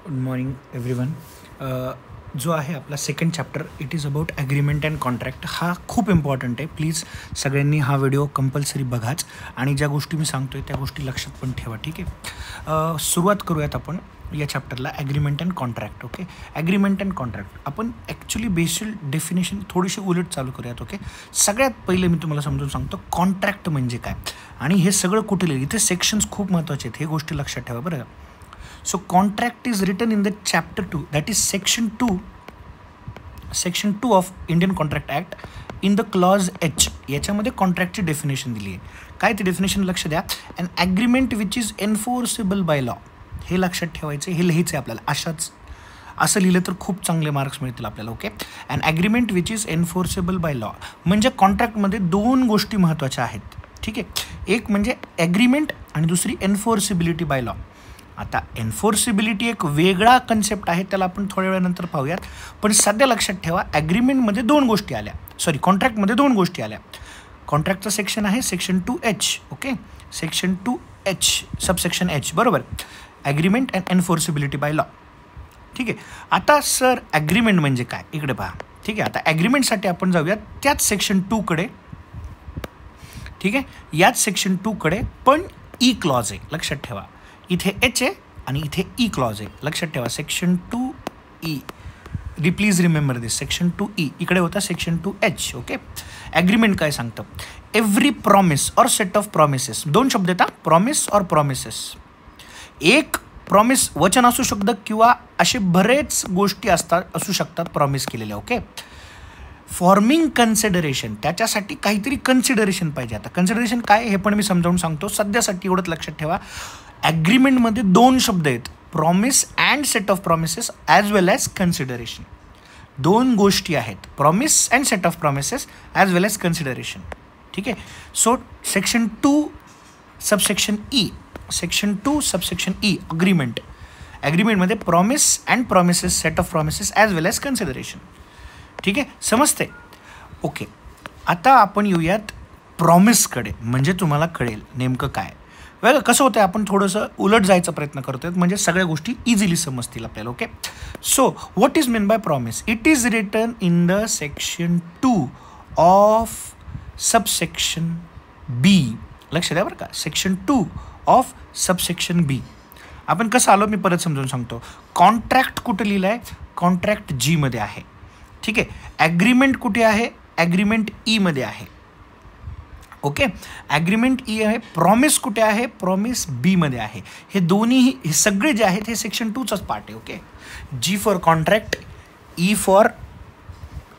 Good morning everyone. जो आहे आपला second chapter it is about agreement and contract. हा खूप इम्पॉर्टंट आहे. प्लीज सगळ्यांनी हा व्हिडिओ कंपल्सरी बघाच आणि ज्या गोष्टी मी सांगतो आहे त्या गोष्टी लक्षात पण ठेवा. ठीक आहे, सुरुवात करूयात आपण या चॅप्टरला. Agreement and contract. Okay, agreement and contract आपण ॲक्च्युली बेसिक डेफिनेशन थोडीशी उलट चालू करूयात. ओके, सगळ्यात पहिले मी तुम्हाला समजून सांगतो कॉन्ट्रॅक्ट म्हणजे काय आणि हे सगळं कुठे लिहिलं. इथे सेक्शन्स खूप महत्त्वाचे आहेत, हे गोष्टी लक्षात ठेवा बरं. So contract is written in the chapter 2, that is section 2 of Indian Contract Act in the clause H. याच्यामध्ये कॉन्ट्रॅक्टची डेफिनेशन दिली आहे. काय ती डेफिनेशन लक्ष द्या. An agreement which is enforceable by law. हे लक्षात ठेवायचं, हे लिहायचं आहे आपल्याला. असं लिहिलं तर खूप चांगले मार्क्स मिळतील आपल्याला. Okay, an agreement which is enforceable by law म्हणजे कॉन्ट्रॅक्टमध्ये दोन गोष्टी महत्त्वाच्या आहेत. ठीक आहे, एक म्हणजे ॲग्रीमेंट आणि दुसरी एन्फोर्सिबिलिटी बाय लॉ. आता एन्फोर्सिबिलिटी एक वेगळा कन्सेप्ट आहे, त्याला आपण थोड्या वेळानंतर पाहूयात. पण सध्या लक्षात ठेवा ॲग्रीमेंटमध्ये दोन गोष्टी आल्या, कॉन्ट्रॅक्टमध्ये दोन गोष्टी आल्या. कॉन्ट्रॅक्टचं सेक्शन आहे section 2H. Okay, section 2H subsection H बरोबर. Agreement and enforceability by law. ठीक आहे, आता सर ॲग्रीमेंट म्हणजे काय इकडे पहा. ठीक आहे, आता ॲग्रीमेंटसाठी आपण जाऊयात त्याच सेक्शन 2कडे. ठीक आहे, याच सेक्शन 2कडे पण ई क्लॉज आहे, लक्षात ठेवा. इथे H आहे आणि इथे ई क्लॉज आहे, लक्षात ठेवा. Section 2E. Please remember this. Section 2E इकडे होता सेक्शन 2H. ओके, ॲग्रीमेंट काय सांगतं. Every promise or set of promises. दोन शब्द येतात, प्रॉमिस और प्रॉमिसेस. एक प्रॉमिस वचन असू शकतं किंवा असे बरेच गोष्टी असू शकतात प्रॉमिस केलेल्या. ओके, फॉर्मिंग कन्सिडरेशन, त्याच्यासाठी काहीतरी कन्सिडरेशन पाहिजे. आता कन्सिडरेशन काय हे पण मी समजावून सांगतो. सध्यासाठी एवढंच लक्षात ठेवा, ॲग्रीमेंटमध्ये दोन शब्द आहेत, promise and set of promises as well as consideration. दोन गोष्टी आहेत, promise and set of promises as well as consideration. ठीक आहे, so section 2 subsection E. Section 2 subsection E agreement. ॲग्रीमेंटमध्ये promise and promises, set of promises as well as consideration. ठीक आहे, समजते. Okay, आता आपण येऊयात प्रॉमिसकडे, म्हणजे तुम्हाला कळेल नेमकं काय. वेगळं कसं होतं, आपण थोडंसं उलट जायचा प्रयत्न करतोय म्हणजे सगळ्या गोष्टी इझिली समजतील आपल्याला. Okay, so what is mean by promise. It is written in the section 2 of subsection B. लक्ष द्या बरं का, सेक्शन 2 ऑफ सबसेक्शन B. आपण कसं आलो मी परत समजून सांगतो. कॉन्ट्रॅक्ट कुठे लिहिलं आहे, कॉन्ट्रॅक्ट G मध्ये आहे. ठीक आहे, ॲग्रीमेंट कुठे आहे, ॲग्रीमेंट E मध्ये आहे. ओके, ॲग्रीमेंट ई आहे. प्रॉमिस कुठे आहे, प्रॉमिस बी मध्ये आहे. हे दोन्ही, हे सगळे जे आहेत हे सेक्शन 2चाच पार्ट आहे. Okay, G for contract, E for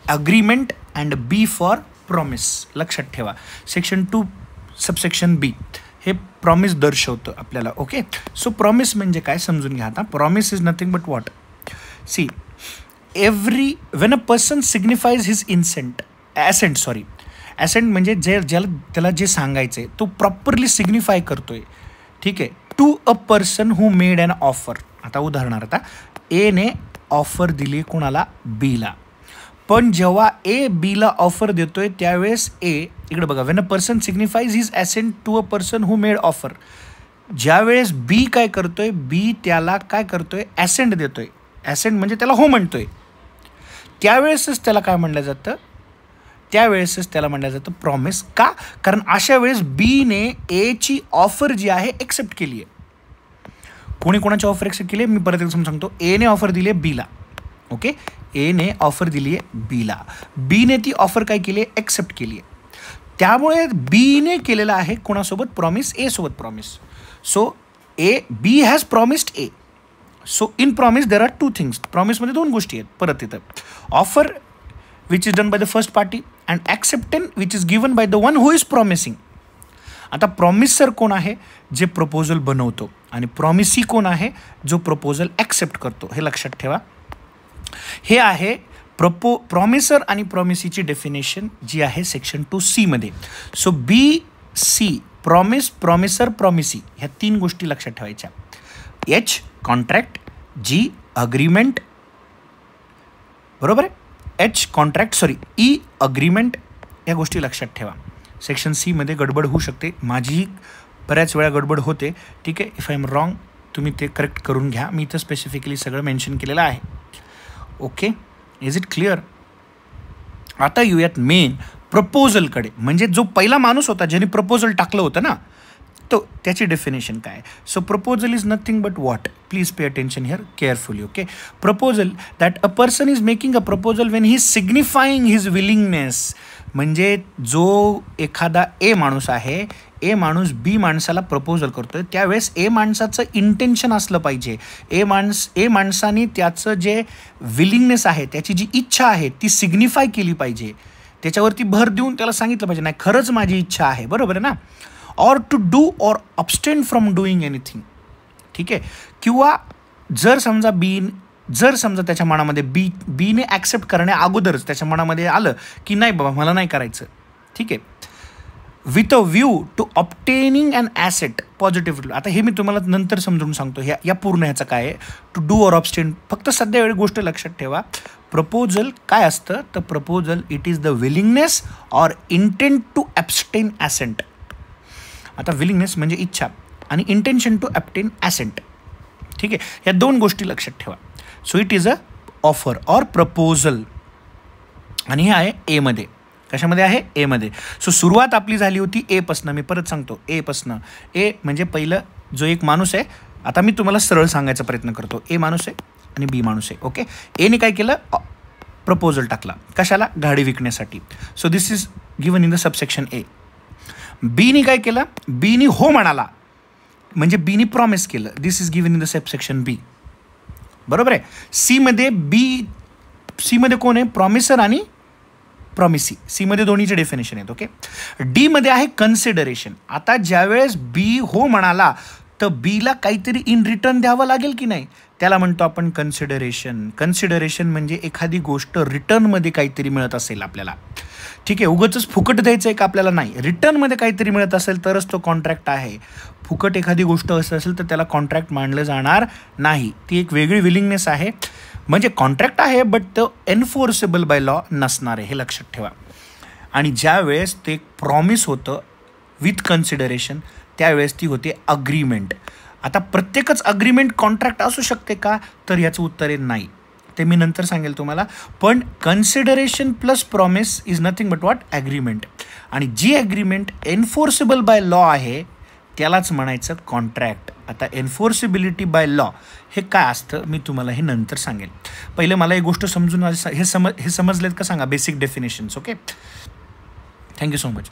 agreement and B for promise. लक्षात ठेवा, सेक्शन 2 सबसेक्शन B हे प्रॉमिस दर्शवतं आपल्याला. ओके, सो प्रॉमिस म्हणजे काय समजून घ्या. आता promise is nothing but what. See, when a person signifies his assent म्हणजे त्याला जे सांगायचं आहे तो प्रॉपरली सिग्निफाय करतोय. ठीक आहे, to a person who made an offer. आता उदाहरणार्थ एने ऑफर दिली कोणाला, बीला. पण जेव्हा ए बीला ऑफर देतोय त्यावेळेस इकडे बघा, when a person signifies his assent to a person who made offer. ज्यावेळेस बी काय करतोय, बी त्याला काय करतोय, ॲसेंट देतोय. ॲसेंट म्हणजे त्याला हो म्हणतोय, त्यावेळेसच त्याला काय म्हणलं जातं, प्रॉमिस. का, कारण अशा वेळेस बीने एची ऑफर जी आहे एक्सेप्ट केली आहे. कोणाची ऑफर एक्सेप्ट केली आहे मी परत एकदा सांगतो. एने ऑफर दिली आहे बीला. ओके, एने ऑफर दिली आहे बीला, बीने ती ऑफर काय केली आहे, एक्सेप्ट केली आहे. त्यामुळे बीने केलेलं आहे कोणासोबत, प्रॉमिस, ए सोबत promise. So B has promised A. So in promise there are 2 things. प्रॉमिसमध्ये दोन गोष्टी आहेत परत इथं. Offer which is done by the first party and acceptance which is given by the one who is promising. आता promiser कोण आहे, जे प्रपोजल बनवतो, आणि प्रॉमिसी कोण आहे, जो प्रपोजल ॲक्सेप्ट करतो. हे लक्षात ठेवा. हे आहे प्रॉमिसर आणि प्रॉमिसीची डेफिनेशन जी आहे सेक्शन 2C मध्ये. So BC promise, promiser, promisee ह्या 3 गोष्टी लक्षात ठेवायच्या. H कॉन्ट्रॅक्ट, G अग्रीमेंट, बरोबर आहे. H कॉन्ट्रॅक्ट, ई अग्रीमेंट, या गोष्टी लक्षात ठेवा. सेक्शन C मध्ये गडबड होऊ शकते, माझी बऱ्याच वेळा गडबड होते. ठीक आहे, इफ आय एम रॉंग तुम्ही ते करेक्ट करून घ्या. मी इथं स्पेसिफिकली सगळं मेन्शन केलेलं आहे. Okay, is it clear? आता येऊयात मेन प्रपोजलकडे. म्हणजे जो पहिला माणूस होता ज्याने प्रपोजल टाकलं होतं ना, तो त्याची डेफिनेशन काय? So proposal is nothing but what? Please pay attention here carefully. Okay, proposal that a person is making a proposal when he signifying his willingness. म्हणजे जो एखादा ए माणूस आहे, ए माणूस बी माणसाला प्रपोजल करतोय, त्यावेळेस ए माणसाचं इंटेन्शन असलं पाहिजे. ए माणसाने त्याचं जे विलिंगनेस आहे, त्याची जी इच्छा आहे ती सिग्निफाय केली पाहिजे. त्याच्यावरती भर देऊन त्याला सांगितलं पाहिजे, नाही खरंच माझी इच्छा आहे, बरोबर आहे ना. Or to do or abstain from doing anything. ठीक आहे. किंवा जर समजा त्याच्या मनामध्ये बीने ॲक्सेप्ट करण्या अगोदरच त्याच्या मनामध्ये आलं की नाही बाबा मला नाही करायचं, ठीक आहे, with a view to obtaining an assent positive. आता हे मी तुम्हाला नंतर समजून सांगतो या पूर्ण ह्याचं काय आहे. टू डू ऑर ऑब्स्टेन, फक्त सध्या वेळी गोष्ट लक्षात ठेवा. प्रपोजल काय असतं? तर proposal it is the willingness or intent to abstain assent. आता विलिंगनेस म्हणजे इच्छा आणि इंटेन्शन टू ॲब्टेन ॲसेंट. ठीक आहे, या दोन गोष्टी लक्षात ठेवा. So it is a offer or proposal. आणि हे आहे एमध्ये. कशामध्ये आहे? एमध्ये. सो सुरुवात आपली झाली होती एपासनं. मी परत सांगतो एपासनं. ए म्हणजे पहिलं जो एक माणूस आहे, आता मी तुम्हाला सरळ सांगायचा प्रयत्न करतो. ए माणूस आहे आणि बी माणूस आहे. ओके, एने काय केलं? प्रपोजल टाकला. कशाला? गाडी विकण्यासाठी. So this is given in the subsection A. बीनी काय केलं? बीनी हो म्हणाला, म्हणजे बीनी प्रॉमिस केलं. This is given in the subsection B. बरोबर आहे. सीमध्ये कोण आहे? प्रॉमिसर आणि प्रॉमिसी. सीमध्ये दोन्हीचे डेफिनेशन आहेत. ओके, डीमध्ये आहे कन्सिडरेशन. आता ज्यावेळेस बी हो म्हणाला तर बीला काहीतरी इन रिटर्न द्यावं लागेल की नाही, त्याला म्हणतो आपण कन्सिडरेशन. कन्सिडरेशन म्हणजे एखादी गोष्ट रिटर्नमध्ये काहीतरी मिळत असेल आपल्याला. ठीक आहे, उगाचच फुकट द्यायचं आहे का आपल्याला? नाही, रिटर्नमध्ये काहीतरी मिळत असेल तरच तो कॉन्ट्रॅक्ट आहे. फुकट एखादी गोष्ट असं असेल तर त्याला कॉन्ट्रॅक्ट मानलं जाणार नाही. ती एक वेगळी विलिंगनेस आहे. म्हणजे कॉन्ट्रॅक्ट आहे बट तो एन्फोर्सेबल बाय लॉ नसणार आहे, हे लक्षात ठेवा. आणि ज्यावेळेस ते प्रॉमिस होतं विथ कन्सिडरेशन त्यावेळेस ती होते अग्रीमेंट. आता प्रत्येकच अग्रीमेंट कॉन्ट्रॅक्ट असू शकते का? तर याचं उत्तर आहे नाही. ते मी नंतर सांगेल तुम्हाला. पण consideration plus promise is nothing but what? Agreement. आणि जी ॲग्रीमेंट एन्फोर्सेबल बाय लॉ आहे त्यालाच म्हणायचं कॉन्ट्रॅक्ट. आता एन्फोर्सिबिलिटी बाय लॉ हे काय असतं मी तुम्हाला हे नंतर सांगेल. पहिले मला एक गोष्ट समजून हे समजलेत का सांगा? Basic definitions. Okay, thank you so much.